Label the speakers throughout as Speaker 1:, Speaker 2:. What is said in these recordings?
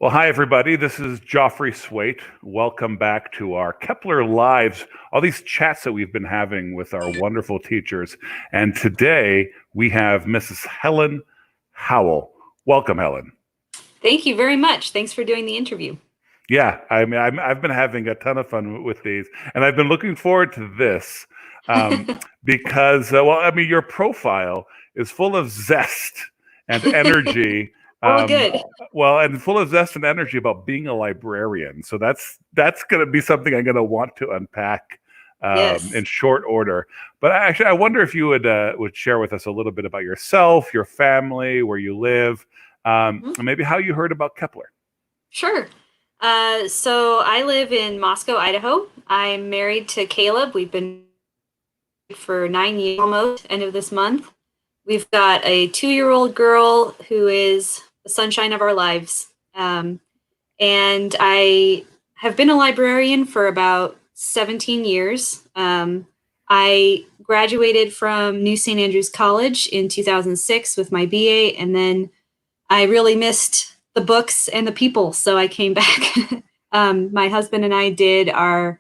Speaker 1: Well, hi, everybody. This is Joffrey Swait. Welcome back to our Kepler Lives, all these chats that we've been having with our wonderful teachers. And today we have Mrs. Helen Howell. Welcome, Helen.
Speaker 2: Thank you very much. Thanks for doing the interview.
Speaker 1: Yeah, I've been having a ton of fun with these, and I've been looking forward to this because, your profile is full of zest and energy.
Speaker 2: Oh, good.
Speaker 1: And full of zest and energy about being a librarian. So that's going to be something I'm going to want to unpack
Speaker 2: Yes.
Speaker 1: in short order. But actually, I wonder if you would share with us a little bit about yourself, your family, where you live, and maybe how you heard about Kepler.
Speaker 2: Sure. So I live in Moscow, Idaho. I'm married to Caleb. We've been married for 9 years almost, end of this month. We've got a 2-year-old girl who is the sunshine of our lives. And I have been a librarian for about 17 years. I graduated from New St. Andrews College in 2006 with my BA, and then I really missed the books and the people, so I came back. My husband and I did our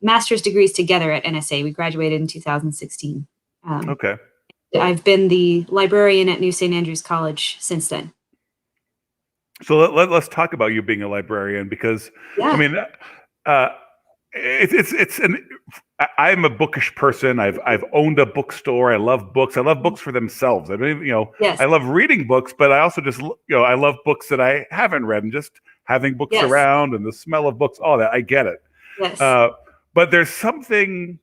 Speaker 2: master's degrees together at NSA. We graduated in 2016.
Speaker 1: Okay.
Speaker 2: I've been the librarian at New St. Andrews College since then.
Speaker 1: So let's talk about you being a librarian because,
Speaker 2: Yeah.
Speaker 1: I mean, I'm a bookish person. I've owned a bookstore. I love books. I love books for themselves. I mean,
Speaker 2: Yes.
Speaker 1: I love reading books, but I also just, I love books that I haven't read, and just having books
Speaker 2: Yes.
Speaker 1: around and the smell of books, all that. I get it.
Speaker 2: Yes.
Speaker 1: But there's something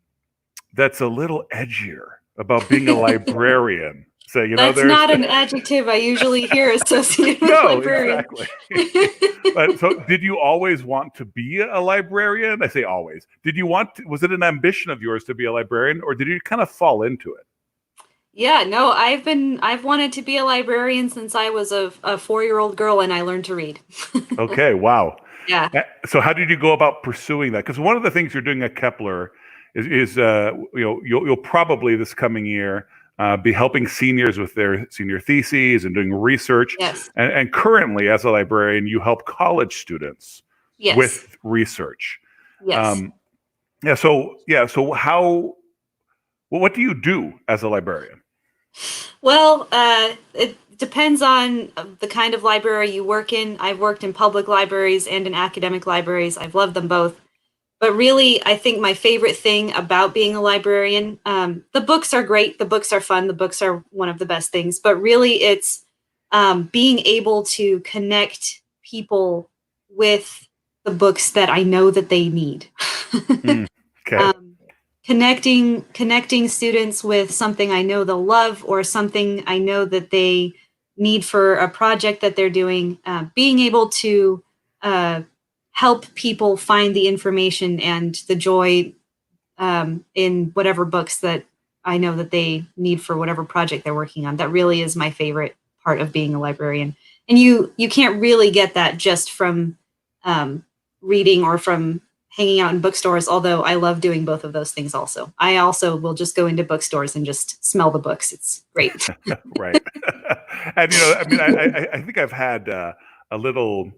Speaker 1: that's a little edgier about being a librarian. So,
Speaker 2: That's not an adjective I usually hear associated with librarian.
Speaker 1: Exactly. But so did you always want to be a librarian? I say always. Was it an ambition of yours to be a librarian, or did you kind of fall into it?
Speaker 2: Yeah, no, I've wanted to be a librarian since I was a 4-year-old girl and I learned to read.
Speaker 1: Okay, wow.
Speaker 2: Yeah.
Speaker 1: So how did you go about pursuing that? Because one of the things you're doing at Kepler is you'll probably this coming year be helping seniors with their senior theses and doing research.
Speaker 2: Yes.
Speaker 1: And currently, as a librarian, you help college students with research.
Speaker 2: Yes.
Speaker 1: So what do you do as a librarian?
Speaker 2: Well, it depends on the kind of library you work in. I've worked in public libraries and in academic libraries. I've loved them both. But really, I think my favorite thing about being a librarian, the books are great. The books are fun. The books are one of the best things. But really, it's being able to connect people with the books that I know that they need.
Speaker 1: Okay.
Speaker 2: Connecting students with something I know they'll love, or something I know that they need for a project that they're doing. Being able to help people find the information and the joy in whatever books that I know that they need for whatever project they're working on. That really is my favorite part of being a librarian. And you can't really get that just from reading or from hanging out in bookstores, although I love doing both of those things also. I also will just go into bookstores and just smell the books. It's great.
Speaker 1: Right. And, I think I've had a little,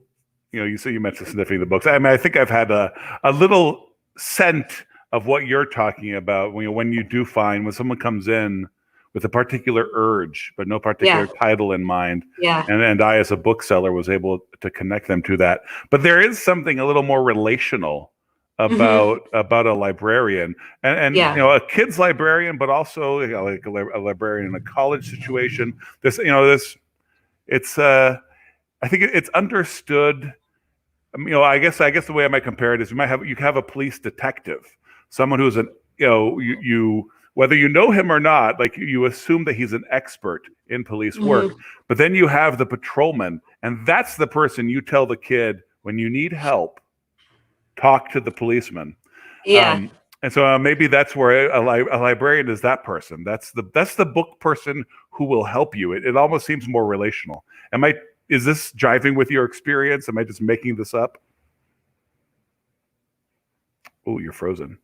Speaker 1: you mentioned sniffing the books. I think I've had a little scent of what you're talking about when you do find when someone comes in with a particular urge, but no particular title in mind.
Speaker 2: Yeah.
Speaker 1: And I, as a bookseller, was able to connect them to that. But there is something a little more relational about a librarian, and a kid's librarian, but also like a librarian in a college situation. It's I think it's understood. I guess the way I might compare it is you have a police detective, someone who's you whether you know him or not, like you assume that he's an expert in police work, but then you have the patrolman, and that's the person you tell the kid when you need help. Talk to the policeman.
Speaker 2: Yeah.
Speaker 1: And so maybe that's where a librarian is that person. That's the book person who will help you. It almost seems more relational. Is this jiving with your experience? Am I just making this up? Oh, you're frozen.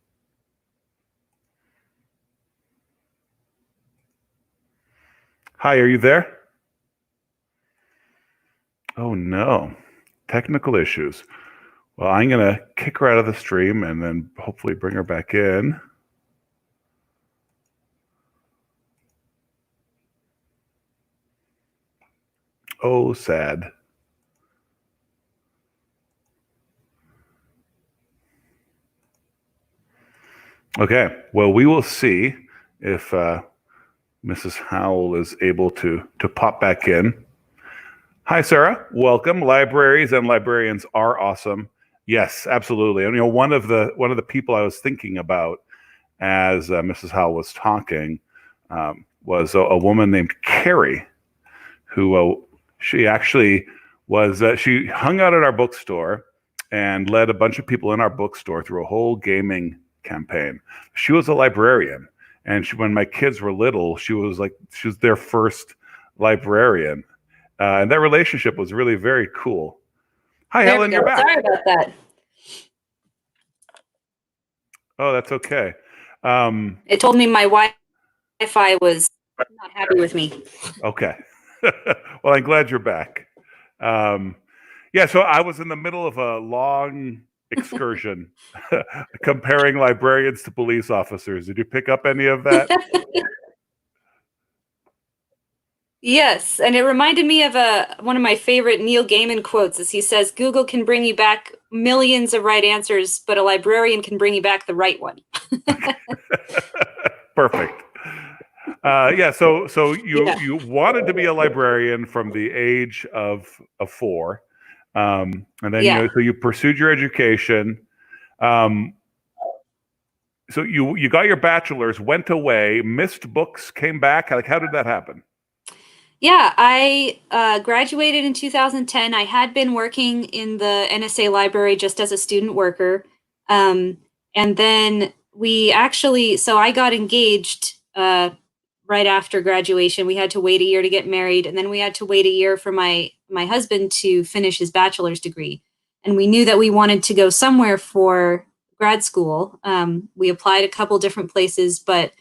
Speaker 1: Hi, are you there? Oh no. technical issues. Well, I'm going to kick her out of the stream and then hopefully bring her back in. Oh, sad. Okay, well, we will see if Mrs. Howell is able to pop back in. Hi, Sarah. Welcome. Libraries and librarians are awesome. Yes, absolutely. And one of the people I was thinking about as Mrs. Howell was talking was a woman named Carrie, who she actually was. She hung out at our bookstore and led a bunch of people in our bookstore through a whole gaming campaign. She was a librarian, and when my kids were little, she was their first librarian, and that relationship was really very cool. Hi, Helen, you're back.
Speaker 2: Sorry about that.
Speaker 1: Oh, that's okay.
Speaker 2: It told me my Wi-Fi was not happy with me.
Speaker 1: Okay. Well, I'm glad you're back. Yeah, so I was in the middle of a long excursion comparing librarians to police officers. Did you pick up any of that?
Speaker 2: Yes, and it reminded me of one of my favorite Neil Gaiman quotes as he says, Google can bring you back millions of right answers, but a librarian can bring you back the right one.
Speaker 1: Perfect. Yeah, so you wanted to be a librarian from the age of 4. And then so you pursued your education. So you got your bachelor's, went away, missed books, came back. Like, how did that happen?
Speaker 2: Yeah, I graduated in 2010. I had been working in the NSA library just as a student worker. And then so I got engaged right after graduation. We had to wait a year to get married, and then we had to wait a year for my husband to finish his bachelor's degree. And we knew that we wanted to go somewhere for grad school. We applied a couple different places, but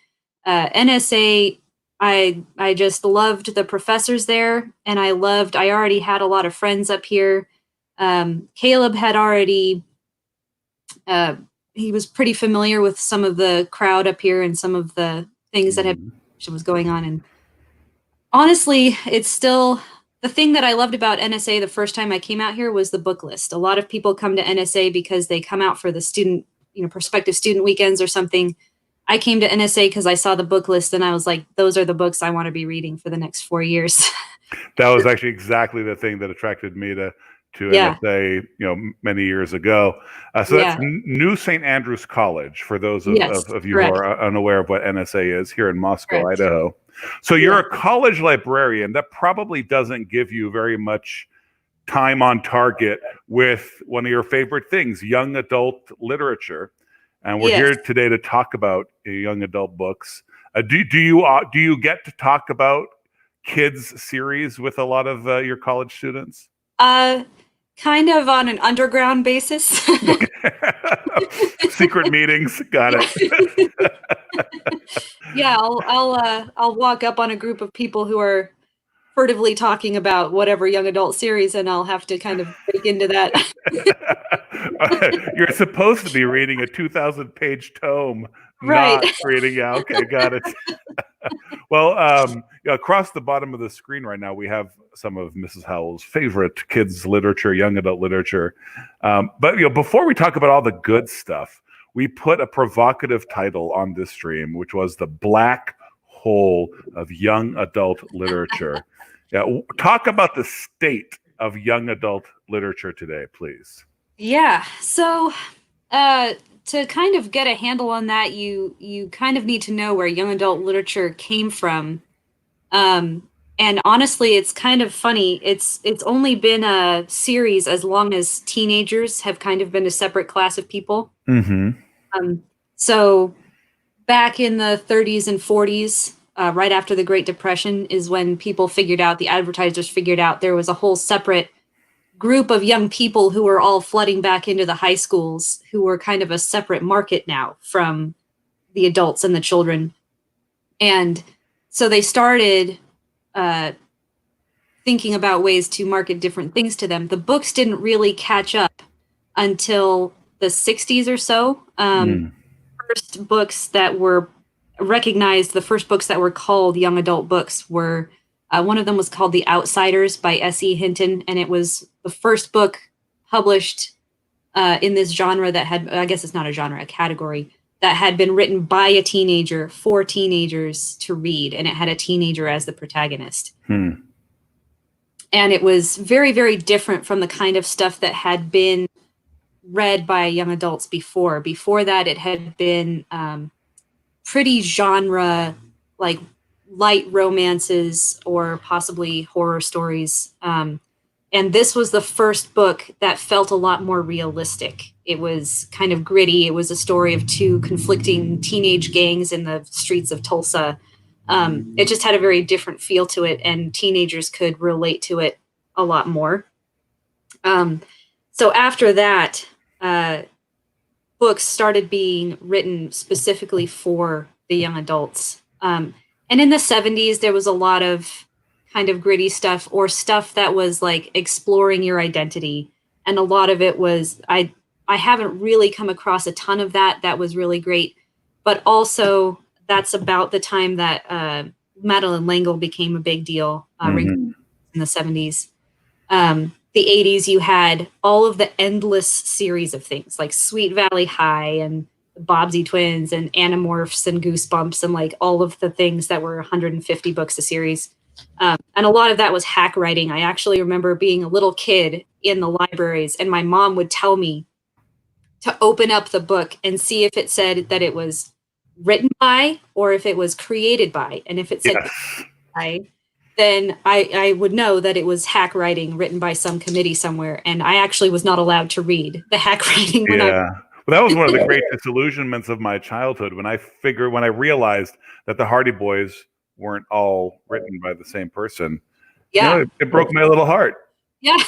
Speaker 2: NSA, I just loved the professors there, and I already had a lot of friends up here. Caleb had already, he was pretty familiar with some of the crowd up here and some of the things that was going on. And honestly, it's still the thing that I loved about NSA the first time I came out here was the book list. A lot of people come to NSA because they come out for the student, prospective student weekends or something. I came to NSA because I saw the book list and I was like, those are the books I want to be reading for the next 4 years.
Speaker 1: That was actually exactly the thing that attracted me to NSA, many years ago. So that's New St. Andrews College, for those of you who are unaware of what NSA is, here in Moscow, Idaho. So you're a college librarian. That probably doesn't give you very much time on target with one of your favorite things, young adult literature. And we're here today to talk about young adult books. Do you get to talk about kids series with a lot of your college students?
Speaker 2: Kind of on an underground basis.
Speaker 1: Secret meetings, got it.
Speaker 2: Yeah, I'll walk up on a group of people who are furtively talking about whatever young adult series, and I'll have to kind of break into that.
Speaker 1: You're supposed to be reading a 2,000-page tome,
Speaker 2: right?
Speaker 1: Not reading. Yeah, okay, got it. Well, across the bottom of the screen right now, we have some of Mrs. Howell's favorite kids literature, young adult literature. But before we talk about all the good stuff, we put a provocative title on this stream, which was the Black Hole of Young Adult Literature. Talk about the state of young adult literature today, please. Yeah.
Speaker 2: So to kind of get a handle on that, you kind of need to know where young adult literature came from. And honestly, it's kind of funny. It's only been a series as long as teenagers have kind of been a separate class of people.
Speaker 1: Mm-hmm.
Speaker 2: So back in the 30s and 40s, right after the Great Depression, is when the advertisers figured out there was a whole separate group of young people who were all flooding back into the high schools, who were kind of a separate market now from the adults and the children. And so they started thinking about ways to market different things to them. The books didn't really catch up until the 60s or so. First books that were recognized, the first books that were called young adult books were, one of them was called The Outsiders by S.E. Hinton, and it was the first book published in this genre that had, I guess it's not a genre, a category, that had been written by a teenager for teenagers to read, and it had a teenager as the protagonist. And it was very, very different from the kind of stuff that had been read by young adults before. Before that, it had been pretty genre, like light romances or possibly horror stories. And this was the first book that felt a lot more realistic. It was kind of gritty. It was a story of two conflicting teenage gangs in the streets of Tulsa. It just had a very different feel to it, and teenagers could relate to it a lot more. So after that, books started being written specifically for the young adults. And in the 70s, there was a lot of kind of gritty stuff, or stuff that was like exploring your identity. And a lot of it was, I haven't really come across a ton of that. That was really great. But also, that's about the time that Madeleine L'Engle became a big deal in the 70s. The 80s, you had all of the endless series of things like Sweet Valley High and the Bobbsey Twins and Animorphs and Goosebumps and like all of the things that were 150 books a series. And a lot of that was hack writing. I actually remember being a little kid in the libraries, and my mom would tell me to open up the book and see if it said that it was written by or if it was created by. And if it said by, then I would know that it was hack writing written by some committee somewhere. And I actually was not allowed to read the hack writing.
Speaker 1: Well, that was one of the great disillusionments of my childhood, when I realized that the Hardy Boys weren't all written by the same person.
Speaker 2: Yeah.
Speaker 1: You know, it broke my little heart.
Speaker 2: Yeah.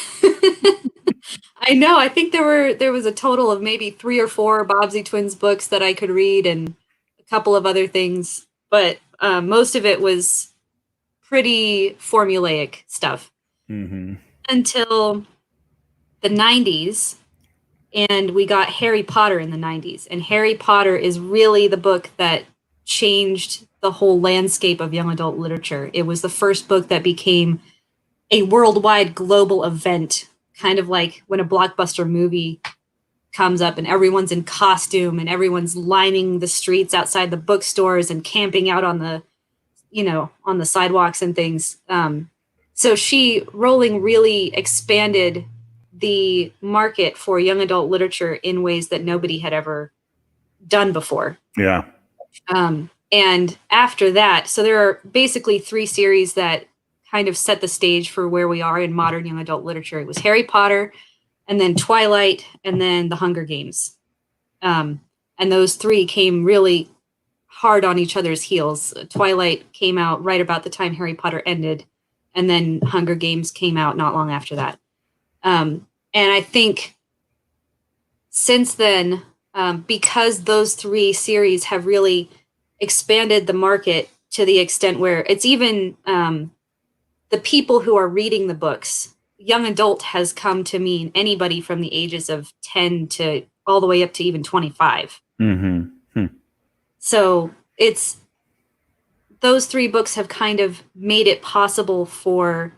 Speaker 2: I know. I think there was a total of maybe 3 or 4 Bobbsey Twins books that I could read, and a couple of other things, but most of it was pretty formulaic stuff until the 90s, and we got Harry Potter in the 90s. And Harry Potter is really the book that changed the whole landscape of young adult literature. It was the first book that became a worldwide global event, kind of like when a blockbuster movie comes up and everyone's in costume and everyone's lining the streets outside the bookstores and camping out on the, on the sidewalks and things. So Rowling really expanded the market for young adult literature in ways that nobody had ever done before.
Speaker 1: Yeah.
Speaker 2: And after that, so there are basically 3 series that kind of set the stage for where we are in modern young adult literature. It was Harry Potter, and then Twilight, and then The Hunger Games. And those 3 came really hard on each other's heels. Twilight came out right about the time Harry Potter ended, and then Hunger Games came out not long after that. And I think since then, because those 3 series have really expanded the market to the extent where it's even the people who are reading the books, young adult has come to mean anybody from the ages of 10 to all the way up to even 25. So it's, those 3 books have kind of made it possible for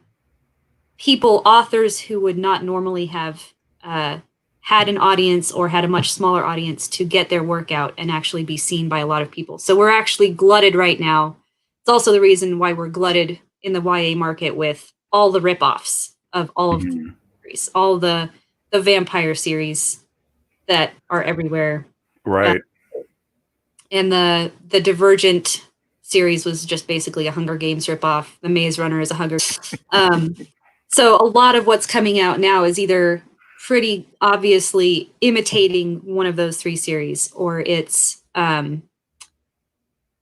Speaker 2: people, authors who would not normally have had an audience or had a much smaller audience, to get their work out and actually be seen by a lot of people. So we're actually glutted right now. It's also the reason why we're glutted in the YA market with all the ripoffs of all of the series, all the vampire series that are everywhere.
Speaker 1: Right.
Speaker 2: And the Divergent series was just basically a Hunger Games ripoff. The Maze Runner is a Hunger. So a lot of what's coming out now is either pretty obviously imitating one of those 3 series, or it's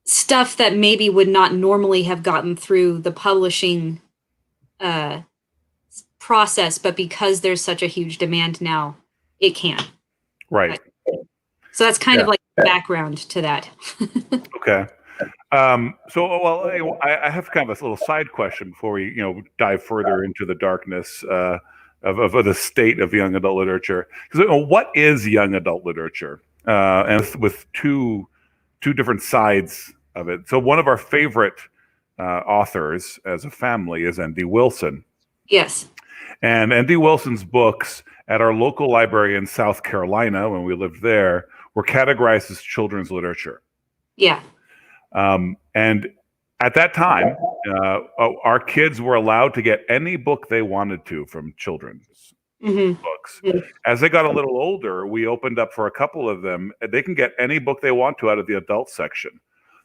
Speaker 2: stuff that maybe would not normally have gotten through the publishing process, but because there's such a huge demand now, it can.
Speaker 1: Right.
Speaker 2: So that's kind of like the background to that.
Speaker 1: Okay. Well, I have kind of a little side question before we, dive further into the darkness of the state of young adult literature. Because what is young adult literature? And with two different sides of it. So one of our favorite authors as a family is N.D. Wilson,
Speaker 2: Yes.
Speaker 1: and N.D. Wilson's books at our local library in South Carolina, when we lived there, were categorized as children's literature.
Speaker 2: Yeah.
Speaker 1: And at that time, our kids were allowed to get any book they wanted to from children's books. As they got a little older, we opened up for a couple of them. They can get any book they want to out of the adult section.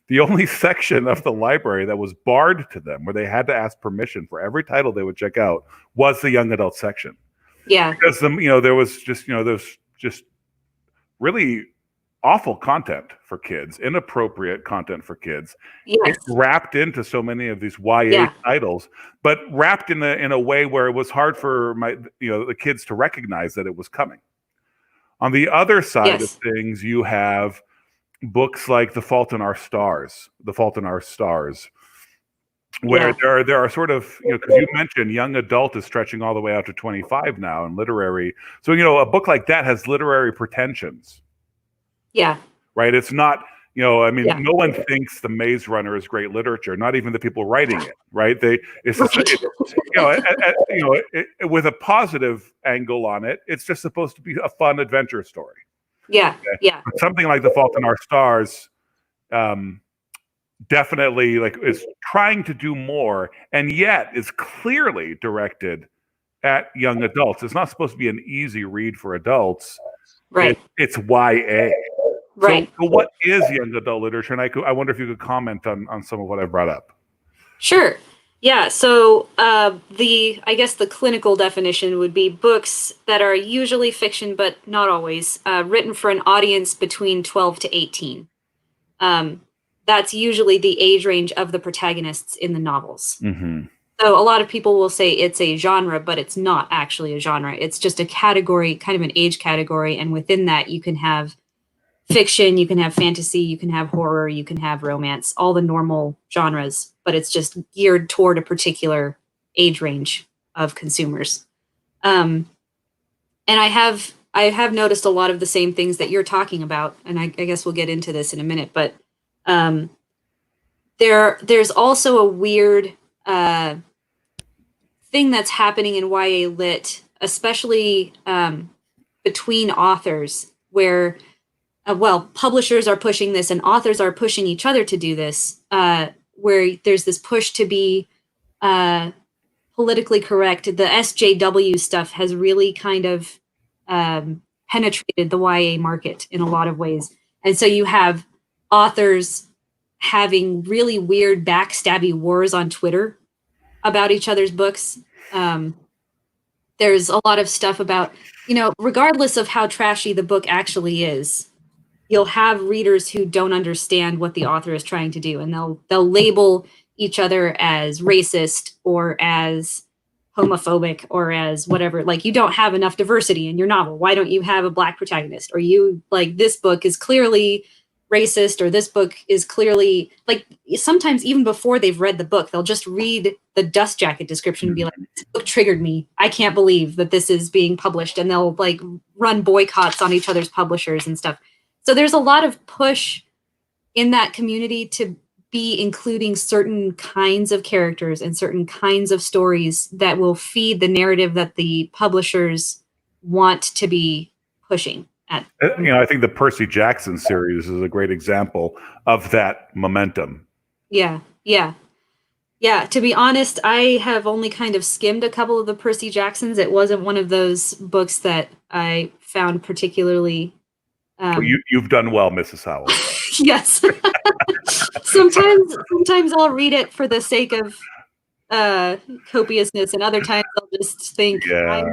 Speaker 1: The only section of the library that was barred to them, where they had to ask permission for every title they would check out, was the young adult section.
Speaker 2: Yeah.
Speaker 1: Because there was just really awful content for kids, inappropriate content for kids.
Speaker 2: Yes.
Speaker 1: It's wrapped into so many of these YA titles, but wrapped in a way where it was hard for the kids to recognize that it was coming. On the other side of things, you have books like The Fault in Our Stars, where there are sort of, because you mentioned young adult is stretching all the way out to 25 now in literary. So, a book like that has literary pretensions.
Speaker 2: Yeah.
Speaker 1: Right. It's not, no one thinks The Maze Runner is great literature, not even the people writing it. Right. With a positive angle on it, it's just supposed to be a fun adventure story.
Speaker 2: Yeah.
Speaker 1: Okay?
Speaker 2: Yeah.
Speaker 1: But something like The Fault in Our Stars, definitely is trying to do more, and yet is clearly directed at young adults. It's not supposed to be an easy read for adults.
Speaker 2: Right.
Speaker 1: It's YA.
Speaker 2: Right.
Speaker 1: So what is young adult literature? And I wonder if you could comment on some of what I brought up.
Speaker 2: Sure. Yeah. So I guess the clinical definition would be books that are usually fiction, but not always, written for an audience between 12 to 18. That's usually the age range of the protagonists in the novels.
Speaker 1: Mm-hmm.
Speaker 2: So a lot of people will say it's a genre, but it's not actually a genre. It's just a category, kind of an age category. And within that, you can have fiction, you can have fantasy, you can have horror, you can have romance, all the normal genres, but it's just geared toward a particular age range of consumers. And I have noticed a lot of the same things that you're talking about, and I guess we'll get into this in a minute, but there's also a weird thing that's happening in YA lit, especially between authors, where publishers are pushing this and authors are pushing each other to do this, where there's this push to be politically correct. The SJW stuff has really kind of penetrated the YA market in a lot of ways. And so you have authors having really weird backstabby wars on Twitter about each other's books. There's a lot of stuff about, regardless of how trashy the book actually is, you'll have readers who don't understand what the author is trying to do, and they'll label each other as racist or as homophobic or as whatever. Like, you don't have enough diversity in your novel. Why don't you have a Black protagonist? Or this book is clearly racist, or this book is clearly, sometimes even before they've read the book, they'll just read the dust jacket description and be like, this book triggered me. I can't believe that this is being published. And they'll run boycotts on each other's publishers and stuff. So there's a lot of push in that community to be including certain kinds of characters and certain kinds of stories that will feed the narrative that the publishers want to be pushing at.
Speaker 1: I think the Percy Jackson series is a great example of that momentum.
Speaker 2: Yeah. To be honest, I have only kind of skimmed a couple of the Percy Jacksons. It wasn't one of those books that I found particularly.
Speaker 1: You've done well, Mrs. Howell.
Speaker 2: Yes. Sometimes I'll read it for the sake of copiousness, and other times I'll just think,
Speaker 1: yeah.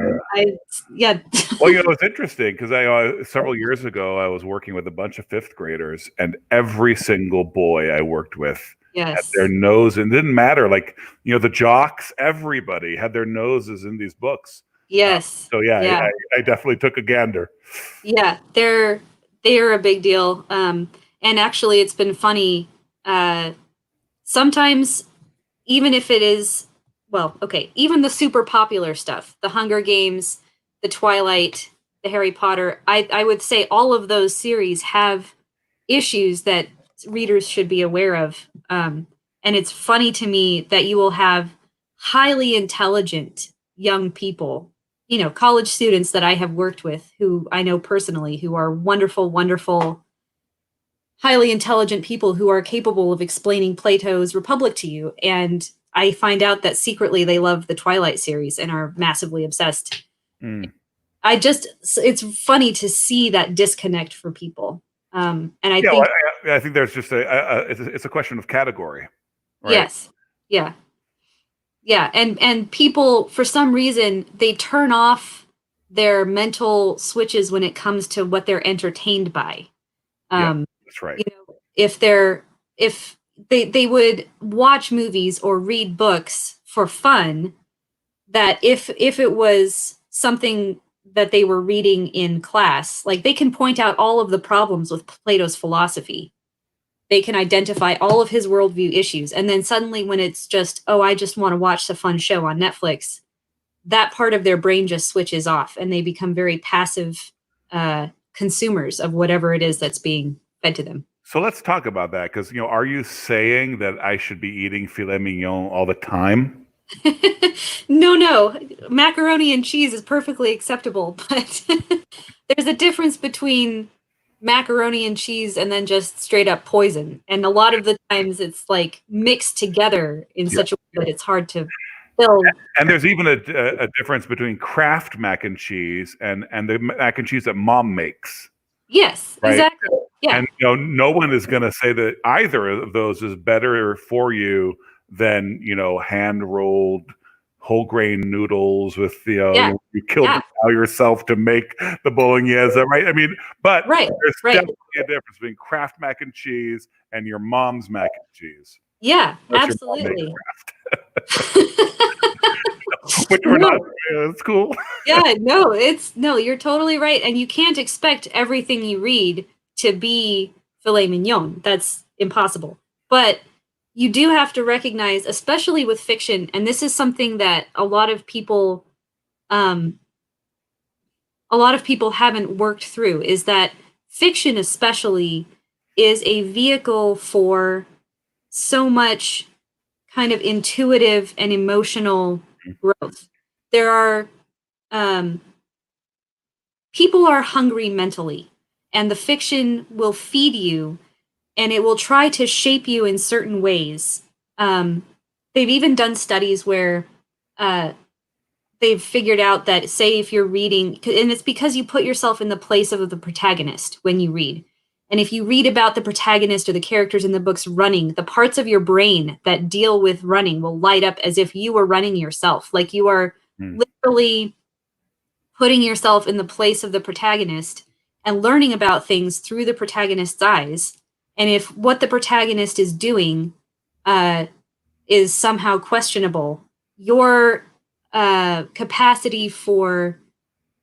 Speaker 1: Well, it's interesting because several years ago I was working with a bunch of fifth graders, and every single boy I worked with had their nose, and it didn't matter, the jocks, everybody had their noses in these books.
Speaker 2: Yes.
Speaker 1: I definitely took a gander.
Speaker 2: Yeah, they're a big deal. And actually, it's been funny. Sometimes, even if it is, well, okay, even the super popular stuff, the Hunger Games, the Twilight, the Harry Potter, I would say all of those series have issues that readers should be aware of. And it's funny to me that you will have highly intelligent young people, college students that I have worked with, who I know personally, who are wonderful, wonderful, highly intelligent people who are capable of explaining Plato's Republic to you. And I find out that secretly they love the Twilight series and are massively obsessed.
Speaker 1: Mm.
Speaker 2: It's funny to see that disconnect for people. And I
Speaker 1: Yeah,
Speaker 2: think,
Speaker 1: well, I think there's just it's a question of category, right?
Speaker 2: yes, yeah, yeah. And people, for some reason, they turn off their mental switches when it comes to what they're entertained by.
Speaker 1: Yeah,
Speaker 2: Um,
Speaker 1: that's right.
Speaker 2: if they would watch movies or read books for fun, that if it was something that they were reading in class, like they can point out all of the problems with Plato's philosophy. They can identify all of his worldview issues. And then suddenly when it's just, oh, I just want to watch a fun show on Netflix, that part of their brain just switches off and they become very passive consumers of whatever it is that's being fed to them.
Speaker 1: So let's talk about that because are you saying that I should be eating filet mignon all the time?
Speaker 2: No. Macaroni and cheese is perfectly acceptable, but there's a difference between macaroni and cheese and then just straight up poison. And a lot of the times it's like mixed together in such a way that it's hard to fill.
Speaker 1: And there's even a difference between Kraft mac and cheese and the mac and cheese that mom makes.
Speaker 2: Yes,
Speaker 1: right?
Speaker 2: exactly. Yeah.
Speaker 1: And no one is going to say that either of those is better for you than hand rolled whole grain noodles with
Speaker 2: Yeah.
Speaker 1: you killed the cow yourself to make the bolognese, right? I mean, but there's definitely a difference between Kraft mac and cheese and your mom's mac and cheese.
Speaker 2: Yeah, absolutely.
Speaker 1: Which we're not. It's cool.
Speaker 2: Yeah, no, you're totally right. And you can't expect everything you read to be filet mignon. That's impossible. But you do have to recognize, especially with fiction, and this is something that a lot of people haven't worked through, is that fiction especially is a vehicle for so much kind of intuitive and emotional growth. There are people are hungry mentally, and the fiction will feed you and it will try to shape you in certain ways. They've even done studies where they've figured out that, say, if you're reading, and it's because you put yourself in the place of the protagonist when you read. And if you read about the protagonist or the characters in the books running, the parts of your brain that deal with running will light up as if you were running yourself. Like you are literally putting yourself in the place of the protagonist and learning about things through the protagonist's eyes. And if what the protagonist is doing is somehow questionable, your capacity for,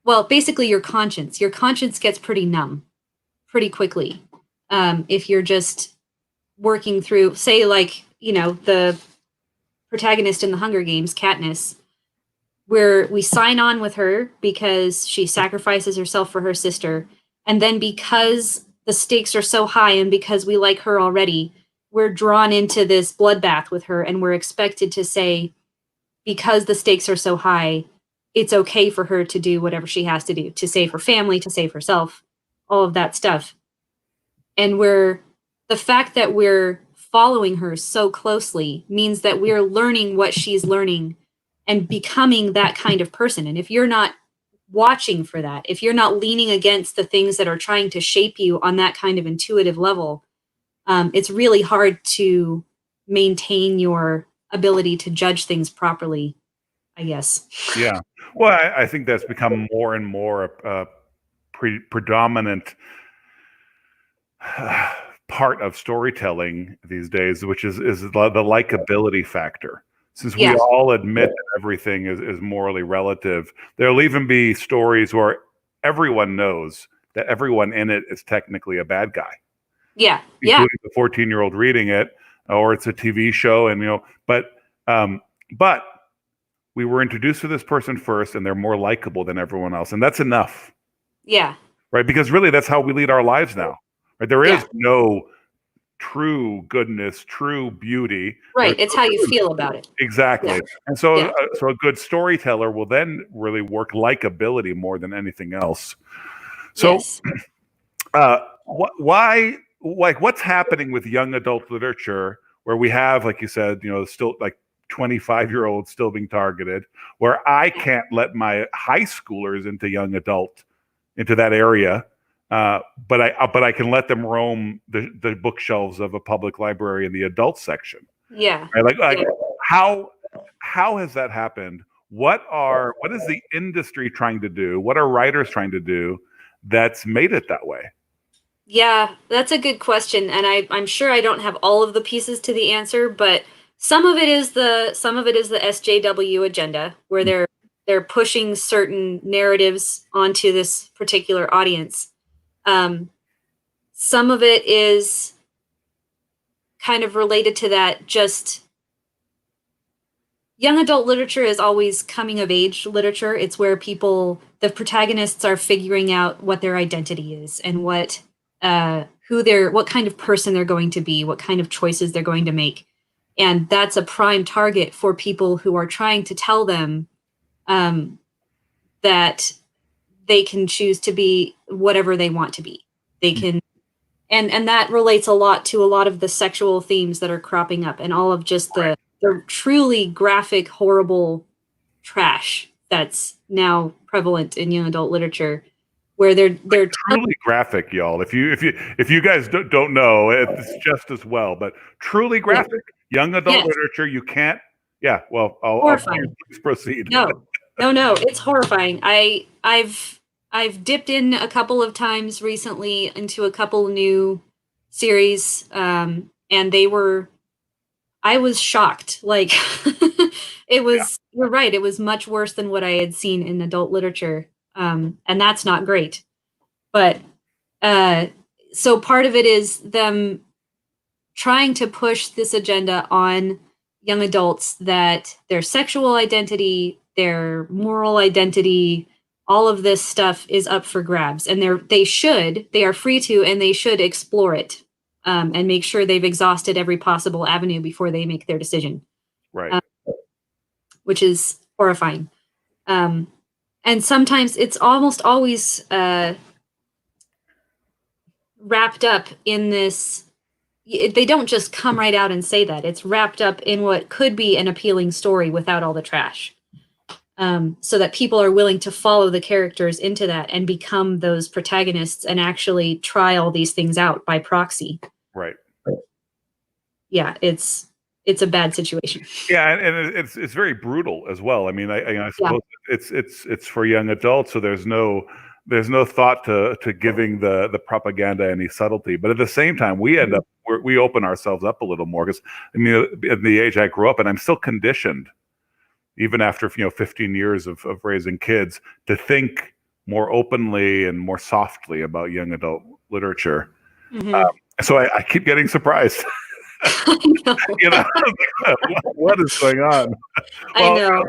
Speaker 2: well, basically your conscience gets pretty numb pretty quickly. If you're just working through, say, like, the protagonist in the Hunger Games, Katniss, where we sign on with her because she sacrifices herself for her sister. And then because the stakes are so high and because we like her already, we're drawn into this bloodbath with her, and we're expected to say, because the stakes are so high, it's okay for her to do whatever she has to do to save her family, to save herself, all of that stuff. And the fact that we're following her so closely means that we're learning what she's learning and becoming that kind of person. And if you're not watching for that, if you're not leaning against the things that are trying to shape you on that kind of intuitive level, it's really hard to maintain your ability to judge things properly, I guess.
Speaker 1: Yeah. Well, I think that's become more and more predominant part of storytelling these days, which is the likability factor. Since we all admit that everything is morally relative, there'll even be stories where everyone knows that everyone in it is technically a bad guy.
Speaker 2: Yeah. Yeah.
Speaker 1: including the 14-year-old reading it, or it's a TV show, and but we were introduced to this person first, and they're more likable than everyone else, and that's enough,
Speaker 2: Yeah.
Speaker 1: right? Because really, that's how we lead our lives now, right? There
Speaker 2: Yeah.
Speaker 1: is no true goodness, true beauty.
Speaker 2: Right.
Speaker 1: There's
Speaker 2: It's
Speaker 1: no
Speaker 2: how you
Speaker 1: truth.
Speaker 2: feel about it.
Speaker 1: Exactly.
Speaker 2: Yeah.
Speaker 1: And so,
Speaker 2: Yeah.
Speaker 1: so a good storyteller will then really work likability more than anything else. So,
Speaker 2: Yes.
Speaker 1: why, like, what's happening with young adult literature where we have, like you said, still like 25-year-olds still being targeted, where I can't let my high schoolers into young adult, into that area, but I can let them roam the bookshelves of a public library in the adult section.
Speaker 2: Yeah.
Speaker 1: Right? Like
Speaker 2: Yeah.
Speaker 1: how has that happened? What is the industry trying to do? What are writers trying to do that's made it that way?
Speaker 2: Yeah, that's a good question, and I'm sure I don't have all of the pieces to the answer, but some of it is the SJW agenda, where they're pushing certain narratives onto this particular audience. Um, some of it is kind of related to that. Just young adult literature is always coming of age literature. It's where the protagonists are figuring out what their identity is and what kind of person they're going to be, what kind of choices they're going to make. And that's a prime target for people who are trying to tell them that they can choose to be whatever they want to be. They can, and that relates a lot to a lot of the sexual themes that are cropping up and all of just the truly graphic, horrible trash that's now prevalent in young adult literature, where they're
Speaker 1: Truly graphic, y'all. If you guys don't know, it's just as well. But truly graphic, young adult
Speaker 2: Yes.
Speaker 1: literature. You can't. Yeah. Well,
Speaker 2: Horrifying.
Speaker 1: please proceed.
Speaker 2: No, it's horrifying. I've dipped in a couple of times recently into a couple new series, and I was shocked. Like, you're right. It was much worse than what I had seen in adult literature. And that's not great. But, so part of it is them trying to push this agenda on young adults that their sexual identity, their moral identity, all of this stuff is up for grabs, and they are free to, and they should explore it, and make sure they've exhausted every possible avenue before they make their decision.
Speaker 1: Right.
Speaker 2: Which is horrifying. And sometimes it's almost always wrapped up in this. They don't just come right out and say that. It's wrapped up in what could be an appealing story without all the trash. So that people are willing to follow the characters into that and become those protagonists and actually try all these things out by proxy.
Speaker 1: Right.
Speaker 2: Yeah, it's a bad situation.
Speaker 1: Yeah, and it's very brutal as well. I mean, I suppose it's for young adults, so there's no thought to giving the propaganda any subtlety. But at the same time, we open ourselves up a little more, because I mean, in the age I grew up, and I'm still conditioned, even after 15 years of raising kids, to think more openly and more softly about young adult literature.
Speaker 2: Mm-hmm.
Speaker 1: So I keep getting surprised. What is going on?
Speaker 2: I know.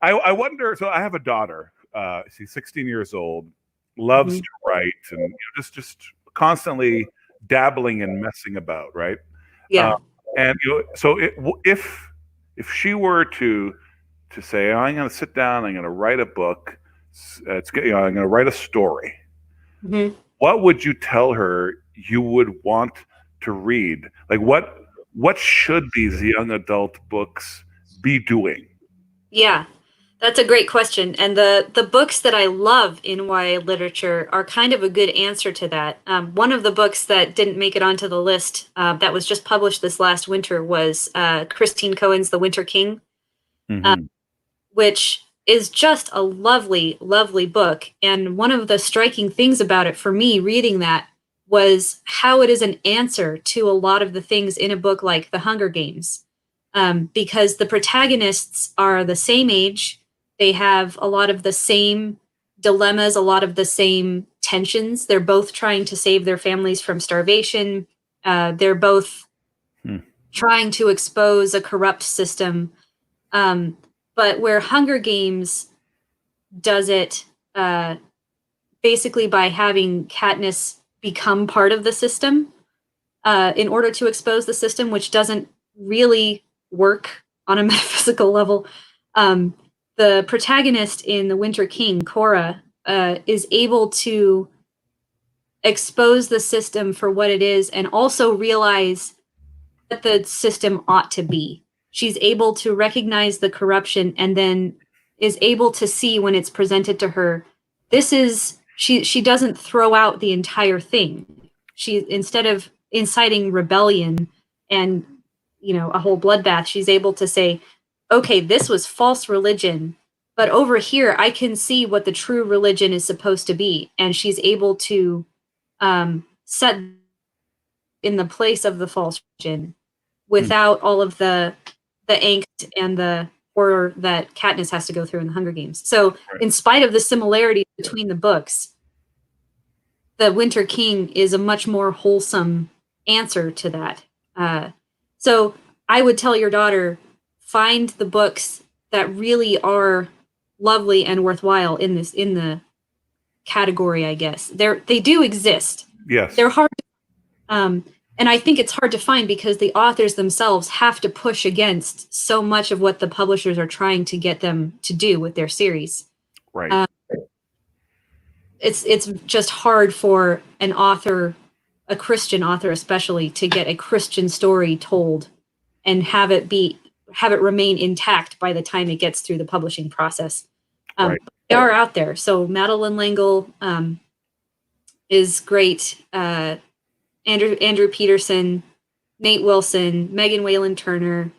Speaker 1: I wonder. So I have a daughter. She's 16 years old, loves to write, and just constantly dabbling and messing about. Right.
Speaker 2: Yeah.
Speaker 1: And so if she were to say, oh, I'm going to sit down, I'm going to write a book, I'm going to write a story.
Speaker 2: Mm-hmm.
Speaker 1: What would you tell her you would want to read? Like, what should these young adult books be doing?
Speaker 2: Yeah, that's a great question. And the books that I love in YA literature are kind of a good answer to that. One of the books that didn't make it onto the list, that was just published this last winter, was Christine Cohen's The Winter King, which is just a lovely, lovely book. And one of the striking things about it for me reading that was how it is an answer to a lot of the things in a book like The Hunger Games, because the protagonists are the same age. They have a lot of the same dilemmas, a lot of the same tensions. They're both trying to save their families from starvation. They're both
Speaker 1: Hmm.
Speaker 2: trying to expose a corrupt system. But where Hunger Games does it basically by having Katniss become part of the system in order to expose the system, which doesn't really work on a metaphysical level. The protagonist in The Winter King, Cora, is able to expose the system for what it is and also realize that the system ought to be. She's able to recognize the corruption and then is able to see when it's presented to her. This is she doesn't throw out the entire thing. She, instead of inciting rebellion and a whole bloodbath, she's able to say, okay, this was false religion, but over here I can see what the true religion is supposed to be. And she's able to set in the place of the false religion without all of the angst and the horror that Katniss has to go through in the Hunger Games. So in spite of the similarities between the books, The Winter King is a much more wholesome answer to that. So I would tell your daughter, find the books that really are lovely and worthwhile in the category, I guess. They do exist.
Speaker 1: Yes.
Speaker 2: They're hard. And I think it's hard to find because the authors themselves have to push against so much of what the publishers are trying to get them to do with their series.
Speaker 1: Right.
Speaker 2: It's just hard for an author, a Christian author especially, to get a Christian story told and have it remain intact by the time it gets through the publishing process.
Speaker 1: Right.
Speaker 2: They are out there. So Madeline L'Engle is great. Andrew Peterson, Nate Wilson, Megan Whalen Turner,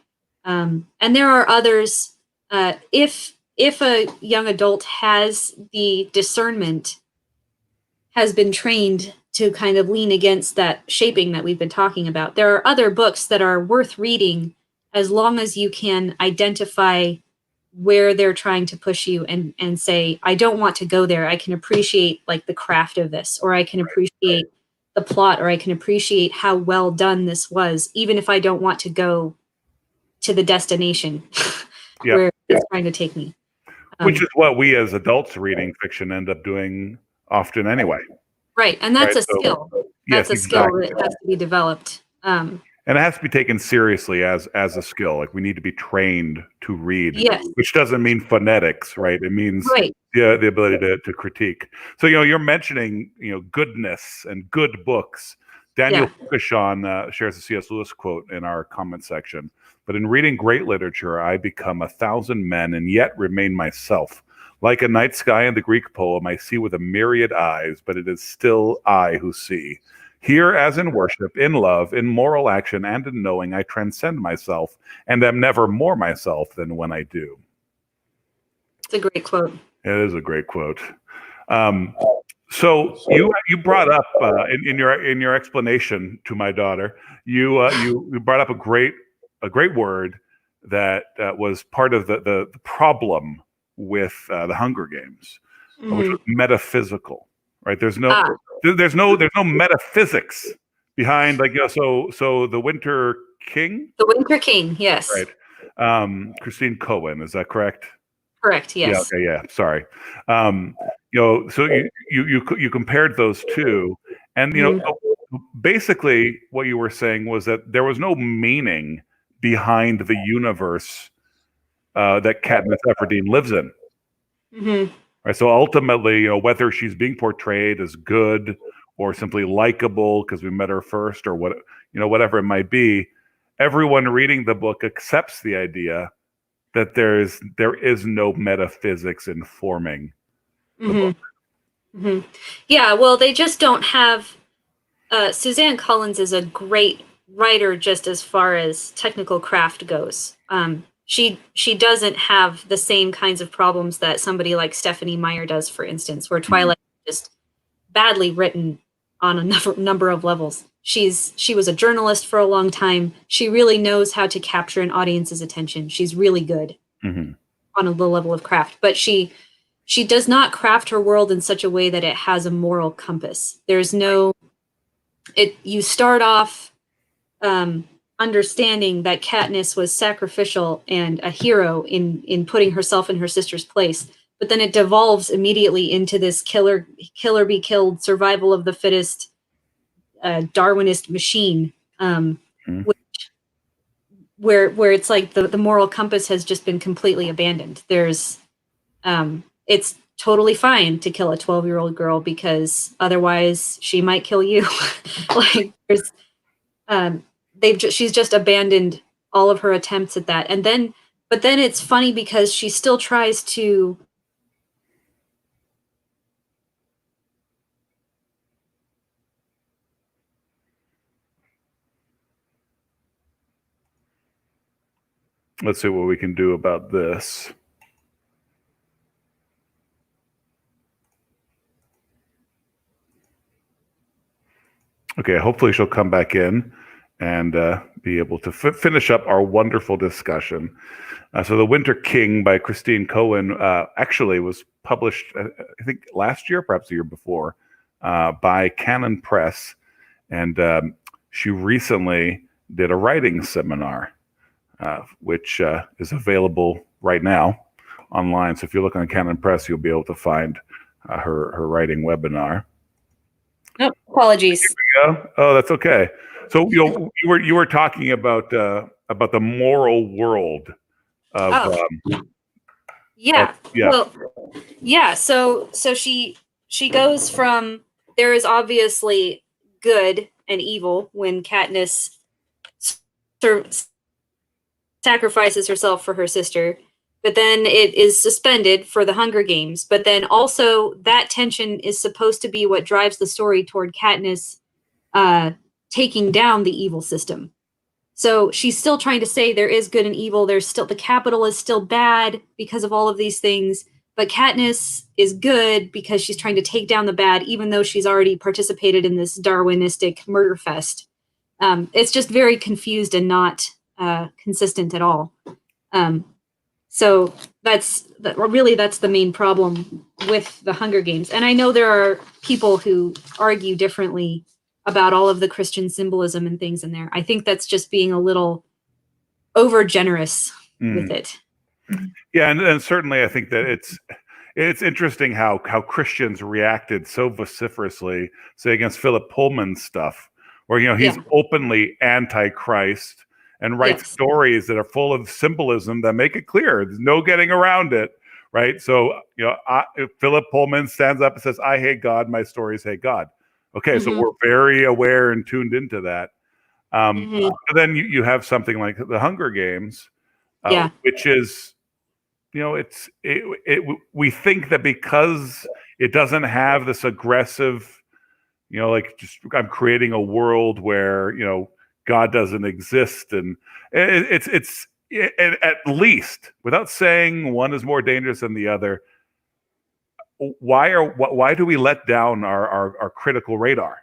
Speaker 2: and there are others. If a young adult has the discernment, has been trained to kind of lean against that shaping that we've been talking about, there are other books that are worth reading as long as you can identify where they're trying to push you and say, I don't want to go there. I can appreciate like the craft of this, or I can appreciate the plot, or I can appreciate how well done this was, even if I don't want to go to the destination where it's trying to take me.
Speaker 1: Which is what we as adults reading fiction end up doing often anyway.
Speaker 2: Right, and that's a skill.
Speaker 1: Yes,
Speaker 2: that's a skill that has to be developed.
Speaker 1: And it has to be taken seriously as a skill. Like we need to be trained to read, which doesn't mean phonetics, right? It means the ability to critique. So, you're mentioning, goodness and good books. Daniel Fukashon shares a C.S. Lewis quote in our comment section. But in reading great literature, I become 1,000 men and yet remain myself. Like a night sky in the Greek poem, I see with a myriad eyes, but it is still I who see. Here, as in worship, in love, in moral action, and in knowing, I transcend myself and am never more myself than when I do.
Speaker 2: It's a great quote.
Speaker 1: It is a great quote. So you brought up in your explanation to my daughter, you brought up a great word that was part of the problem with the Hunger Games, which was metaphysical. Right? There's no metaphysics behind, so the Winter King.
Speaker 2: The Winter King, yes.
Speaker 1: Right. Christine Cohen, is that correct?
Speaker 2: Correct. Yes.
Speaker 1: Yeah. Okay. Yeah. Sorry. So you compared those two, and basically what you were saying was that there was no meaning behind the universe that Katniss Everdeen lives in.
Speaker 2: Mm-hmm.
Speaker 1: Right. So ultimately, whether she's being portrayed as good or simply likable because we met her first, or whatever it might be, everyone reading the book accepts the idea that there is no metaphysics informing the book.
Speaker 2: Mm-hmm. Yeah, well, they just don't have. Suzanne Collins is a great writer, just as far as technical craft goes. She doesn't have the same kinds of problems that somebody like Stephanie Meyer does, for instance, where Twilight is just badly written on a number of levels. She was a journalist for a long time. She really knows how to capture an audience's attention. She's really good on the level of craft, but she does not craft her world in such a way that it has a moral compass. There's no, you start off understanding that Katniss was sacrificial and a hero in putting herself in her sister's place. But then it devolves immediately into this killer be killed, survival of the fittest, Darwinist machine,
Speaker 1: Mm-hmm.
Speaker 2: where it's like the moral compass has just been completely abandoned. There's it's totally fine to kill a 12-year-old girl because otherwise she might kill you. Like there's she's just abandoned all of her attempts at that. And then but then it's funny because she still tries to
Speaker 1: Let's see what we can do about this. Okay, hopefully she'll come back in and be able to finish up our wonderful discussion. So The Winter King by Christine Cohen actually was published, I think, last year, perhaps the year before, by Canon Press. And she recently did a writing seminar, which is available right now online. So if you look on Canon Press, you'll be able to find her writing webinar.
Speaker 2: Oh, apologies.
Speaker 1: Oh, that's okay. So you were talking about the moral world of
Speaker 2: yeah.
Speaker 1: yeah.
Speaker 2: Well, yeah. So she goes from there is obviously good and evil when Katniss sacrifices herself for her sister, but then it is suspended for the Hunger Games. But then also that tension is supposed to be what drives the story toward Katniss taking down the evil system. So she's still trying to say there is good and evil. There's still the Capitol is still bad because of all of these things, but Katniss is good because she's trying to take down the bad, even though she's already participated in this Darwinistic murder fest. It's just very confused and not consistent at all. So that's the main problem with the Hunger Games. And I know there are people who argue differently about all of the Christian symbolism and things in there. I think that's just being a little over generous with it.
Speaker 1: Yeah, and certainly I think that it's interesting how Christians reacted so vociferously, say, against Philip Pullman's stuff, where he's openly anti-Christ and writes stories that are full of symbolism that make it clear there's no getting around it, right? So Philip Pullman stands up and says, "I hate God, my stories hate God." Okay, so we're very aware and tuned into that. And then you have something like the Hunger Games, which is, we think that because it doesn't have this aggressive, like just I'm creating a world where God doesn't exist, and it's at least, without saying one is more dangerous than the other, why do we let down our critical radar?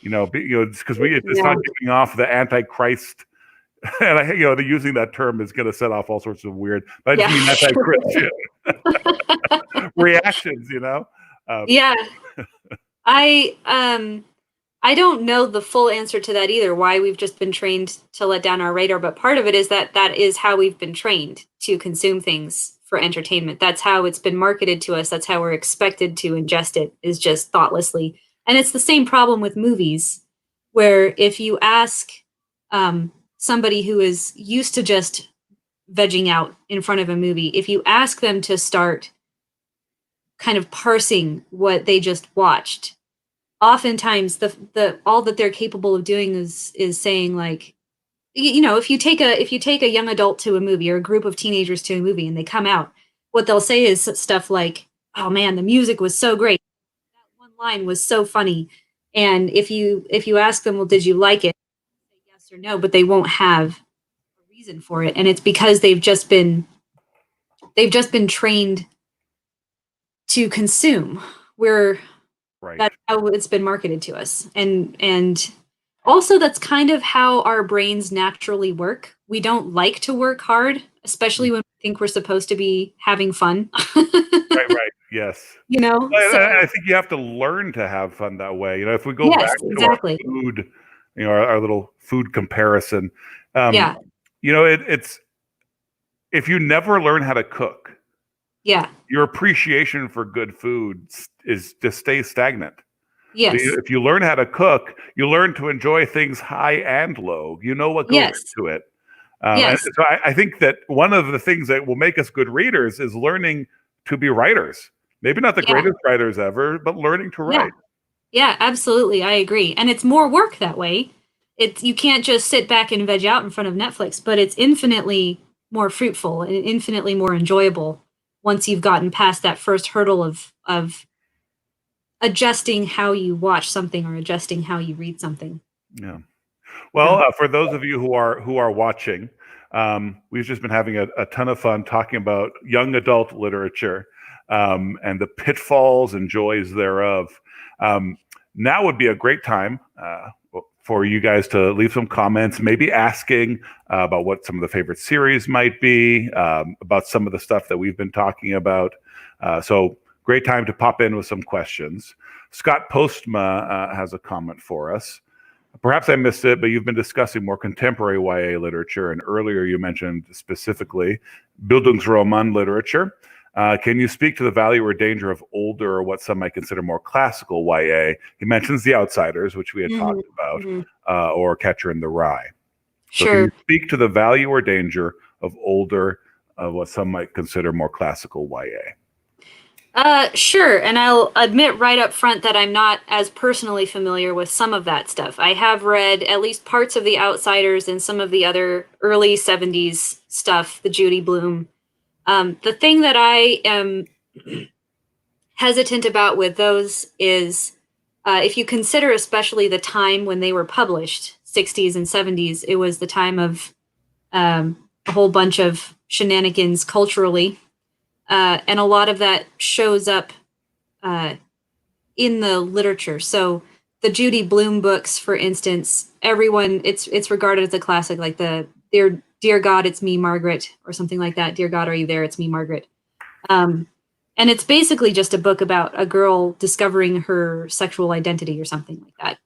Speaker 1: It's because it's not giving off the Antichrist, and using that term is going to set off all sorts of weird, but I mean anti-Christian reactions.
Speaker 2: I don't know the full answer to that either, why we've just been trained to let down our radar, but part of it is that is how we've been trained to consume things for entertainment. That's how it's been marketed to us. That's how we're expected to ingest it, is just thoughtlessly. And it's the same problem with movies, where if you ask somebody who is used to just vegging out in front of a movie, if you ask them to start kind of parsing what they just watched, oftentimes the all that they're capable of doing is saying, like, if you take a young adult to a movie, or a group of teenagers to a movie, and they come out, what they'll say is stuff like, "Oh man, the music was so great. That one line was so funny." And if you ask them, "Well, did you like it?" They say yes or no, but they won't have a reason for it, and it's because they've just been trained to consume. That's how it's been marketed to us. And also that's kind of how our brains naturally work. We don't like to work hard, especially when we think we're supposed to be having fun.
Speaker 1: Right. Yes.
Speaker 2: So,
Speaker 1: I think you have to learn to have fun that way. If we go back to our food our little food comparison.
Speaker 2: Yeah.
Speaker 1: It's if you never learn how to cook,
Speaker 2: Yeah.
Speaker 1: your appreciation for good food is just stays stagnant.
Speaker 2: Yes.
Speaker 1: If you learn how to cook, you learn to enjoy things high and low. You know what goes
Speaker 2: Yes.
Speaker 1: into it. And
Speaker 2: Yes.
Speaker 1: so I think that one of the things that will make us good readers is learning to be writers. Maybe not the
Speaker 2: Yeah.
Speaker 1: greatest writers ever, but learning to
Speaker 2: Yeah.
Speaker 1: write.
Speaker 2: Yeah, absolutely. I agree. And it's more work that way. You can't just sit back and veg out in front of Netflix, but it's infinitely more fruitful and infinitely more enjoyable once you've gotten past that first hurdle of adjusting how you watch something or adjusting how you read something.
Speaker 1: Yeah. Well, for those of you who are watching, we've just been having a ton of fun talking about young adult literature and the pitfalls and joys thereof. Now would be a great time for you guys to leave some comments, maybe asking about what some of the favorite series might be, about some of the stuff that we've been talking about. So great time to pop in with some questions. Scott Postma has a comment for us. Perhaps I missed it, but you've been discussing more contemporary YA literature, and earlier you mentioned specifically Bildungsroman literature. Can you speak to the value or danger of older, or what some might consider more classical YA? He mentions The Outsiders, which we had talked about, or Catcher in the Rye. So can you speak to the value or danger of older, of what some might consider more classical YA?
Speaker 2: Sure. And I'll admit right up front that I'm not as personally familiar with some of that stuff. I have read at least parts of The Outsiders and some of the other early 70s stuff, the Judy Blume. The thing that I am hesitant about with those is if you consider especially the time when they were published, 60s and 70s, it was the time of a whole bunch of shenanigans culturally. And a lot of that shows up in the literature. So the Judy Blume books, for instance, everyone it's regarded as a classic, like the Dear God, It's Me, Margaret, or something like that. Dear God, Are You There? It's Me, Margaret. And it's basically just a book about a girl discovering her sexual identity or something like that.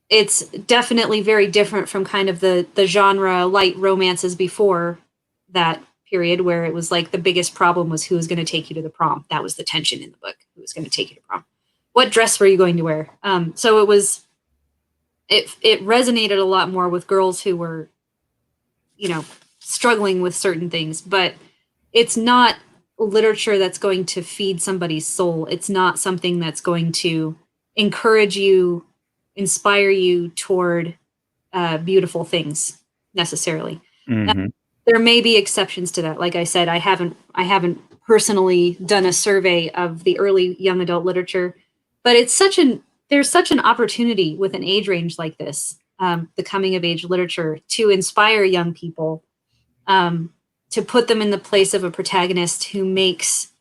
Speaker 2: It's definitely very different from kind of the genre light romances before that period, where it was like the biggest problem was who was going to take you to the prom. That was the tension in the book. Who was going to take you to prom? What dress were you going to wear? So it resonated a lot more with girls who were, struggling with certain things, but it's not literature that's going to feed somebody's soul. It's not something that's going to encourage you, inspire you toward beautiful things necessarily.
Speaker 1: Mm-hmm.
Speaker 2: There may be exceptions to that. Like I said, I haven't personally done a survey of the early young adult literature, but there's such an opportunity with an age range like this, the coming of age literature, to inspire young people, to put them in the place of a protagonist who makes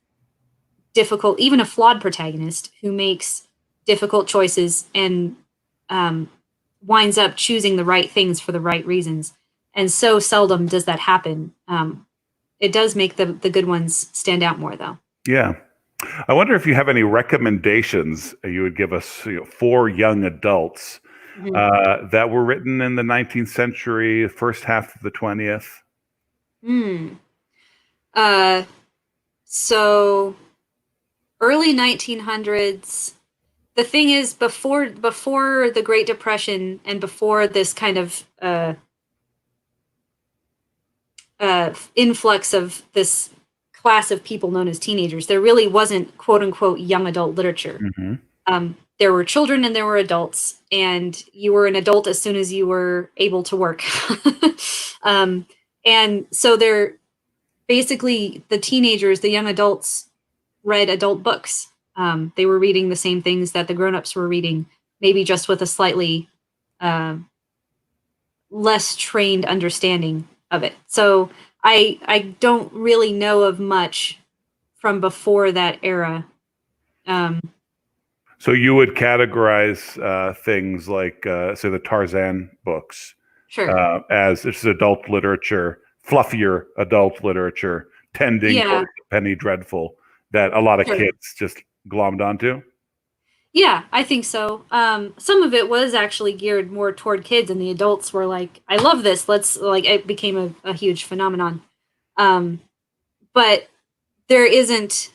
Speaker 2: difficult, even a flawed protagonist who makes difficult choices and winds up choosing the right things for the right reasons. And so seldom does that happen. It does make the good ones stand out more, though.
Speaker 1: Yeah. I wonder if you have any recommendations you would give us for young adults that were written in the 19th century, first half of the 20th.
Speaker 2: So early 1900s. The thing is, before the Great Depression and before this kind of influx of this class of people known as teenagers, there really wasn't "quote unquote" young adult literature. There were children and there were adults, and you were an adult as soon as you were able to work. And so they're basically the teenagers, the young adults, read adult books. They were reading the same things that the grown-ups were reading, maybe just with a slightly less trained understanding of it. So I don't really know of much from before that era.
Speaker 1: So you would categorize things like, say, the Tarzan books as this is adult literature, fluffier adult literature, tending towards the penny dreadful that a lot of kids just glommed onto?
Speaker 2: Yeah, I think so. Some of it was actually geared more toward kids, and the adults were like, "I love this. Let's like." It became a huge phenomenon. Um, but there isn't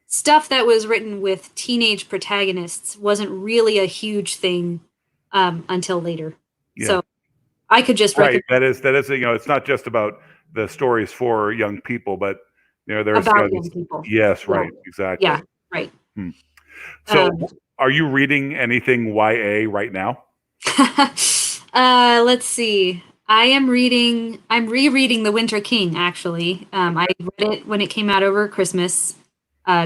Speaker 2: stuff that was written with teenage protagonists wasn't really a huge thing until later.
Speaker 1: Yeah.
Speaker 2: So I could just
Speaker 1: Right.
Speaker 2: recommend
Speaker 1: That is, it's not just about the stories for young people, but there's,
Speaker 2: about young
Speaker 1: this,
Speaker 2: people.
Speaker 1: yes,
Speaker 2: Yeah,
Speaker 1: right, exactly.
Speaker 2: yeah, right.
Speaker 1: Hmm. So,
Speaker 2: Um,
Speaker 1: are you reading anything YA right now?
Speaker 2: let's see. I'm rereading The Winter King, actually. I read it when it came out over Christmas.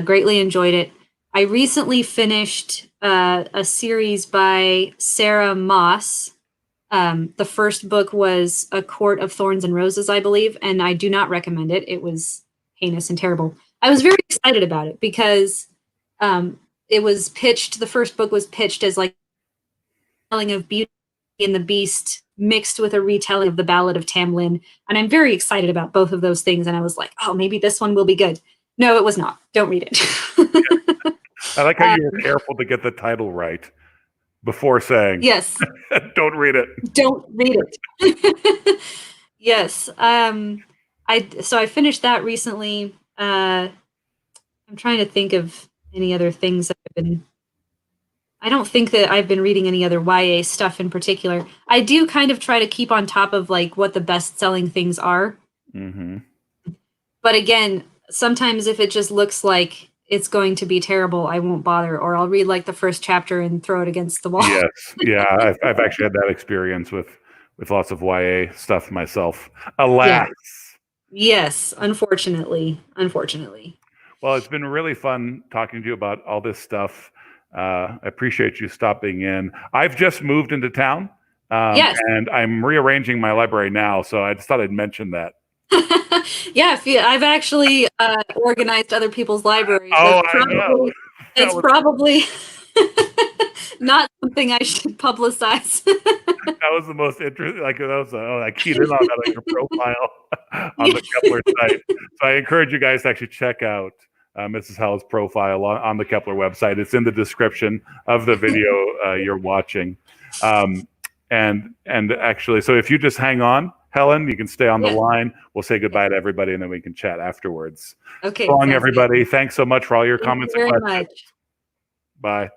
Speaker 2: Greatly enjoyed it. I recently finished a series by Sarah Moss. The first book was A Court of Thorns and Roses, I believe, and I do not recommend it. It was heinous and terrible. I was very excited about it because it was pitched, the first book was pitched as like telling of Beauty and the Beast mixed with a retelling of the Ballad of Tamlin. And I'm very excited about both of those things. And I was like, oh, maybe this one will be good. No, it was not. Don't read it.
Speaker 1: I like how
Speaker 2: uh,
Speaker 1: you were careful to get the title right before saying,
Speaker 2: yes,
Speaker 1: "Don't read it."
Speaker 2: don't read it. Yes. I finished that recently. I'm trying to think of any other things that I've been. I don't think that I've been reading any other YA stuff in particular. I do kind of try to keep on top of like what the best selling things are.
Speaker 1: Mm-hmm.
Speaker 2: But again, sometimes if it just looks like it's going to be terrible, I won't bother, or I'll read like the first chapter and throw it against the wall.
Speaker 1: Yes, yeah, I've actually had that experience with lots of YA stuff myself.
Speaker 2: Yeah.
Speaker 1: Alas.
Speaker 2: Yes, unfortunately. Unfortunately.
Speaker 1: Well, it's been really fun talking to you about all this stuff. I appreciate you stopping in. I've just moved into town,
Speaker 2: Yes.
Speaker 1: and I'm rearranging my library now, so I just thought I'd mention that.
Speaker 2: Yeah, I've actually organized other people's libraries.
Speaker 1: Oh, I know. That
Speaker 2: That's
Speaker 1: was
Speaker 2: probably not something I should publicize.
Speaker 1: that was the most interesting. Like that was, I keyed in on that on your profile on the Kepler site. So I encourage you guys to actually check out Mrs. Howell's profile on the Kepler website. It's in the description of the video you're watching. And actually, so if you just hang on, Helen, you can stay on the
Speaker 2: Yeah.
Speaker 1: line. We'll say goodbye to everybody, and then we can chat afterwards.
Speaker 2: Okay.
Speaker 1: So long,
Speaker 2: Sounds
Speaker 1: everybody.
Speaker 2: good.
Speaker 1: Thanks so much for all your
Speaker 2: Thank you
Speaker 1: comments and
Speaker 2: very
Speaker 1: questions.
Speaker 2: much.
Speaker 1: Bye.